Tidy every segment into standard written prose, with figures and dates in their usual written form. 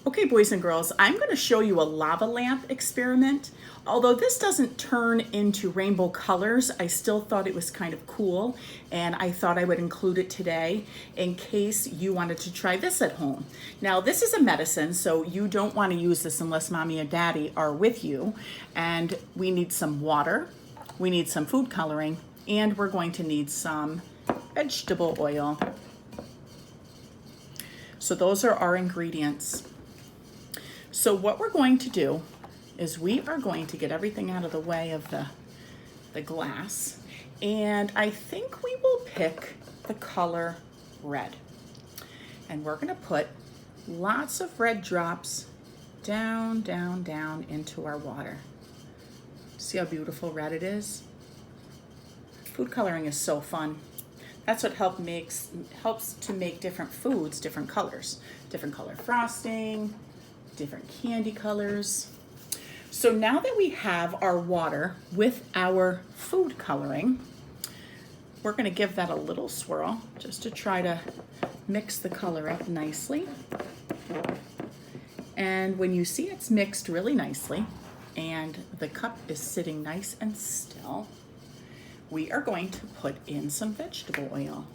Okay, boys and girls, I'm going to show you a lava lamp experiment. Although this doesn't turn into rainbow colors, I still thought it was kind of cool, and I thought I would include it today in case you wanted to try this at home. Now, this is a medicine, so you don't want to use this unless mommy and daddy are with you. And we need some water, we need some food coloring, and we're going to need some vegetable oil. So those are our ingredients. So what we're going to do is we are going to get everything out of the way of the glass, and I think we will pick the color red. And we're gonna put lots of red drops down, down, down into our water. See how beautiful red it is? Food coloring is so fun. That's what helps to make different foods, different colors. Different color frosting, different candy colors. So now that we have our water with our food coloring, we're going to give that a little swirl just to try to mix the color up nicely. And when you see it's mixed really nicely and the cup is sitting nice and still, we are going to put in some vegetable oil.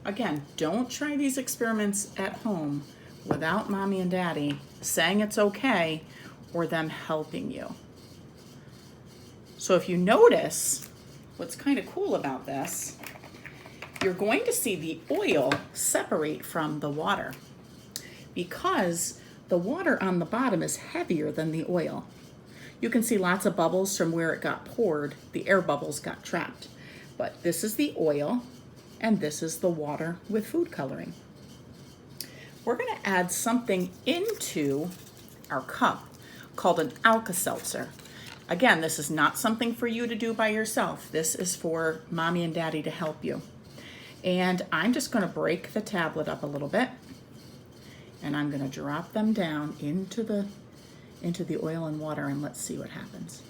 Again, don't try these experiments at home without mommy and daddy saying it's okay or them helping you. So if you notice, what's kind of cool about this, you're going to see the oil separate from the water because the water on the bottom is heavier than the oil. You can see lots of bubbles from where it got poured. The air bubbles got trapped. But this is the oil and this is the water with food coloring. We're going to add something into our cup called an Alka-Seltzer. Again, this is not something for you to do by yourself. This is for mommy and daddy to help you. And I'm just going to break the tablet up a little bit, and I'm going to drop them down into the oil and water, and let's see what happens.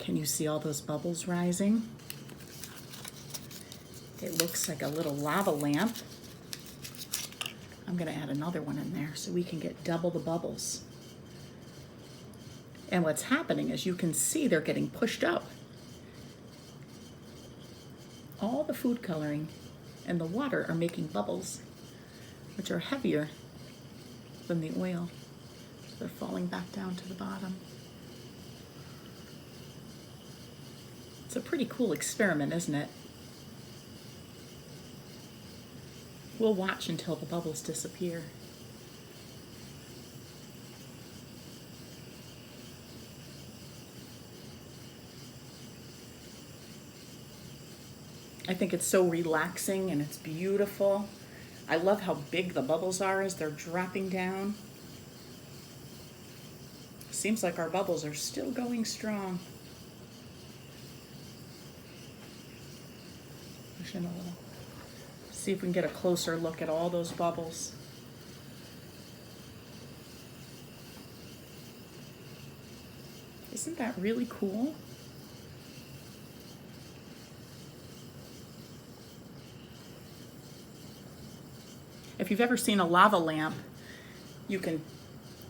Can you see all those bubbles rising? It looks like a little lava lamp. I'm going to add another one in there so we can get double the bubbles. And what's happening is you can see they're getting pushed up. All the food coloring and the water are making bubbles, which are heavier than the oil. So they're falling back down to the bottom. It's a pretty cool experiment, isn't it? We'll watch until the bubbles disappear. I think it's so relaxing and it's beautiful. I love how big the bubbles are as they're dropping down. Seems like our bubbles are still going strong. Push in a little. See if we can get a closer look at all those bubbles. Isn't that really cool? If you've ever seen a lava lamp, you can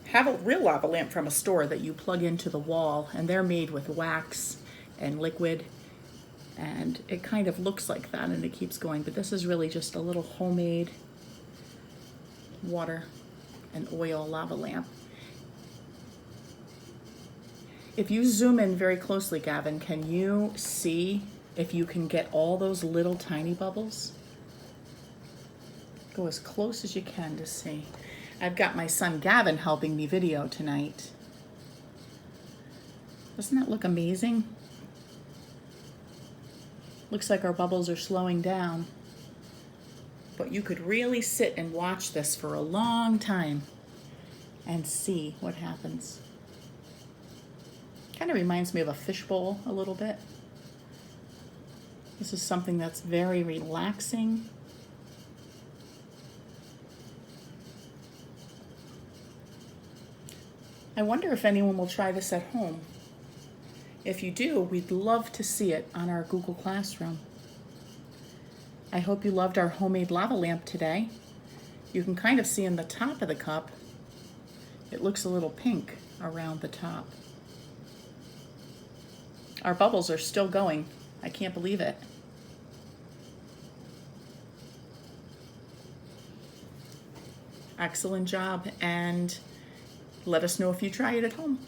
have a real lava lamp from a store that you plug into the wall, and they're made with wax and liquid, and it kind of looks like that and it keeps going, but this is really just a little homemade water and oil lava lamp. If you zoom in very closely, Gavin, can you see if you can get all those little tiny bubbles? Go as close as you can to see. I've got my son Gavin helping me video tonight. Doesn't that look amazing? Looks like our bubbles are slowing down. But you could really sit and watch this for a long time and see what happens. Kind of reminds me of a fishbowl a little bit. This is something that's very relaxing. I wonder if anyone will try this at home. If you do, we'd love to see it on our Google Classroom. I hope you loved our homemade lava lamp today. You can kind of see in the top of the cup, it looks a little pink around the top. Our bubbles are still going. I can't believe it. Excellent job, and let us know if you try it at home.